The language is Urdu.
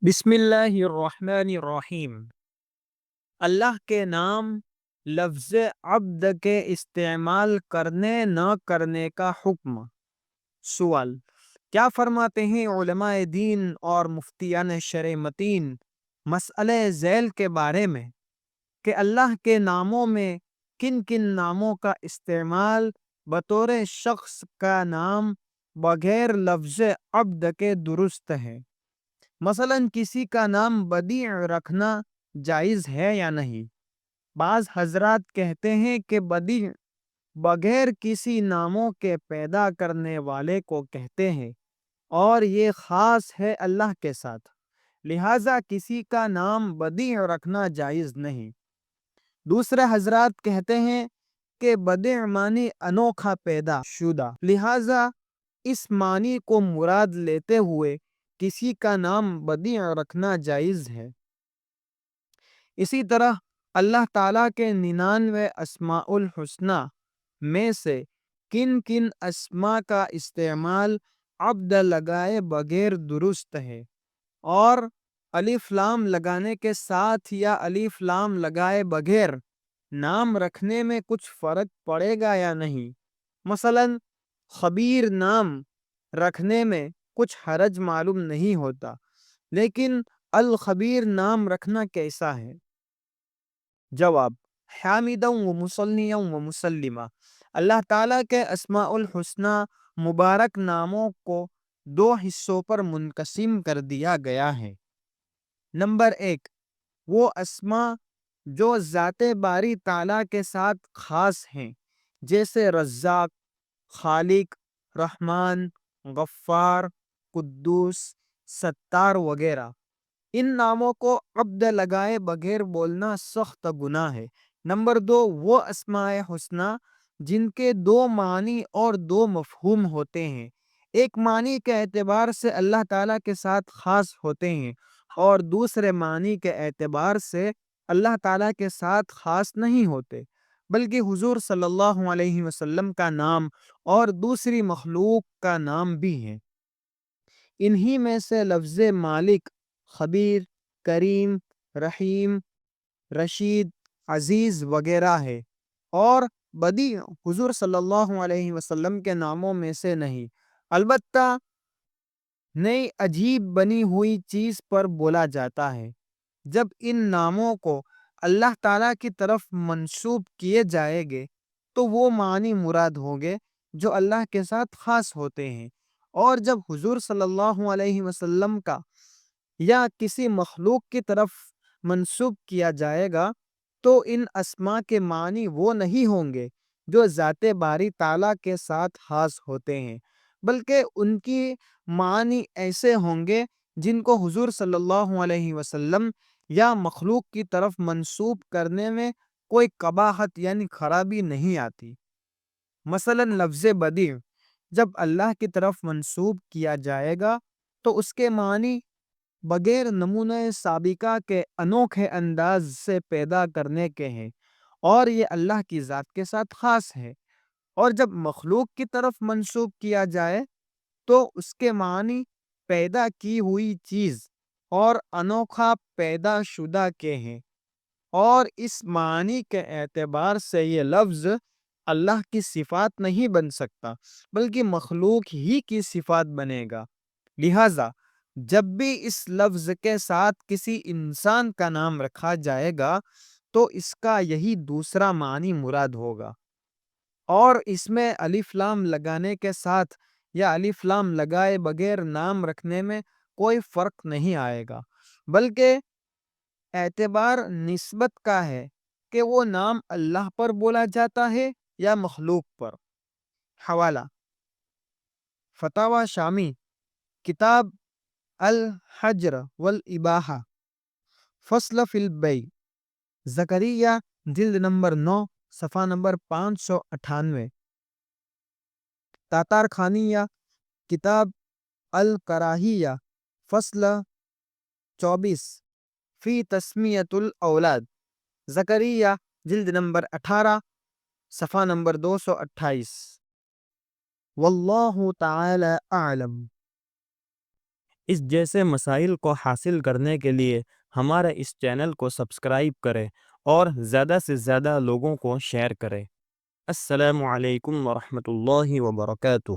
بسم اللہ الرحمن الرحیم۔ اللہ کے نام لفظ عبد کے استعمال کرنے نہ کرنے کا حکم۔ سوال: کیا فرماتے ہیں علماء دین اور مفتیان شرع متین مسئلہ ذیل کے بارے میں کہ اللہ کے ناموں میں کن کن ناموں کا استعمال بطور شخص کا نام بغیر لفظ عبد کے درست ہے؟ مثلاً کسی کا نام بدیع رکھنا جائز ہے یا نہیں؟ بعض حضرات کہتے ہیں کہ بدیع بغیر کسی ناموں کے پیدا کرنے والے کو کہتے ہیں اور یہ خاص ہے اللہ کے ساتھ، لہٰذا کسی کا نام بدیع رکھنا جائز نہیں۔ دوسرے حضرات کہتے ہیں کہ بدیع معنی انوکھا پیدا شدہ، لہٰذا اس معنی کو مراد لیتے ہوئے کسی کا نام بدیع رکھنا جائز ہے۔ اسی طرح اللہ تعالیٰ کے 99 اسماء الحسنہ میں سے کن کن اسماء کا استعمال عبد لگائے بغیر درست ہے، اور الف لام لگانے کے ساتھ یا الف لام لگائے بغیر نام رکھنے میں کچھ فرق پڑے گا یا نہیں؟ مثلاً خبیر نام رکھنے میں کچھ حرج معلوم نہیں ہوتا، لیکن الخبیر نام رکھنا کیسا ہے؟ جواب: حامدً و مصليًا و مسلمہ۔ اللہ تعالیٰ کے اسماء الحسنہ مبارک ناموں کو 2 حصوں پر منقسم کر دیا گیا ہے۔ نمبر 1، وہ اسماء جو ذات باری تعالیٰ کے ساتھ خاص ہیں، جیسے رزاق، خالق، رحمان، غفار، قدوس، ستار وغیرہ۔ ان ناموں کو عبد لگائے بغیر بولنا سخت گناہ ہے۔ نمبر 2، وہ اسماء حسنہ جن کے 2 معنی اور 2 مفہوم ہوتے ہیں۔ ایک معنی کے اعتبار سے اللہ تعالیٰ کے ساتھ خاص ہوتے ہیں، اور دوسرے معنی کے اعتبار سے اللہ تعالیٰ کے ساتھ خاص نہیں ہوتے، بلکہ حضور صلی اللہ علیہ وسلم کا نام اور دوسری مخلوق کا نام بھی ہے۔ انہی میں سے لفظ مالک، خبیر، کریم، رحیم، رشید، عزیز وغیرہ ہے، اور بدیع حضور صلی اللہ علیہ وسلم کے ناموں میں سے نہیں۔ البتہ نئی عجیب بنی ہوئی چیز پر بولا جاتا ہے۔ جب ان ناموں کو اللہ تعالیٰ کی طرف منسوب کیے جائیں گے تو وہ معنی مراد ہوں گے جو اللہ کے ساتھ خاص ہوتے ہیں، اور جب حضور صلی اللہ علیہ وسلم کا یا کسی مخلوق کی طرف منسوب کیا جائے گا تو ان اسماء کے معنی وہ نہیں ہوں گے جو ذات باری تعالیٰ کے ساتھ خاص ہوتے ہیں، بلکہ ان کی معنی ایسے ہوں گے جن کو حضور صلی اللہ علیہ وسلم یا مخلوق کی طرف منسوب کرنے میں کوئی قباحت یعنی خرابی نہیں آتی۔ مثلا لفظ بدیع جب اللہ کی طرف منسوب کیا جائے گا تو اس کے معنی بغیر نمونہ سابقہ کے انوکھے انداز سے پیدا کرنے کے ہیں، اور یہ اللہ کی ذات کے ساتھ خاص ہے۔ اور جب مخلوق کی طرف منسوب کیا جائے تو اس کے معنی پیدا کی ہوئی چیز اور انوکھا پیدا شدہ کے ہیں، اور اس معنی کے اعتبار سے یہ لفظ اللہ کی صفات نہیں بن سکتا بلکہ مخلوق ہی کی صفات بنے گا۔ لہٰذا جب بھی اس لفظ کے ساتھ کسی انسان کا نام رکھا جائے گا تو اس کا یہی دوسرا معنی مراد ہوگا، اور اس میں الف لام لگانے کے ساتھ یا الف لام لگائے بغیر نام رکھنے میں کوئی فرق نہیں آئے گا، بلکہ اعتبار نسبت کا ہے کہ وہ نام اللہ پر بولا جاتا ہے یا مخلوق پر۔ حوالہ: فتاوی شامی، کتاب الحجر والاباحہ، فصل فی البیع، زکریا، جلد نمبر 9، صفحہ نمبر 598۔ تاتار خانیہ، کتاب الکراہیہ، فصل 24، فی تسمیۃ الاولاد، زکریا، جلد نمبر 18، صفحہ نمبر 228۔ واللہ تعالی اعلم۔ اس جیسے مسائل کو حاصل کرنے کے لیے ہمارے اس چینل کو سبسکرائب کریں اور زیادہ سے زیادہ لوگوں کو شیئر کریں۔ السلام علیکم ورحمۃ اللہ وبرکاتہ۔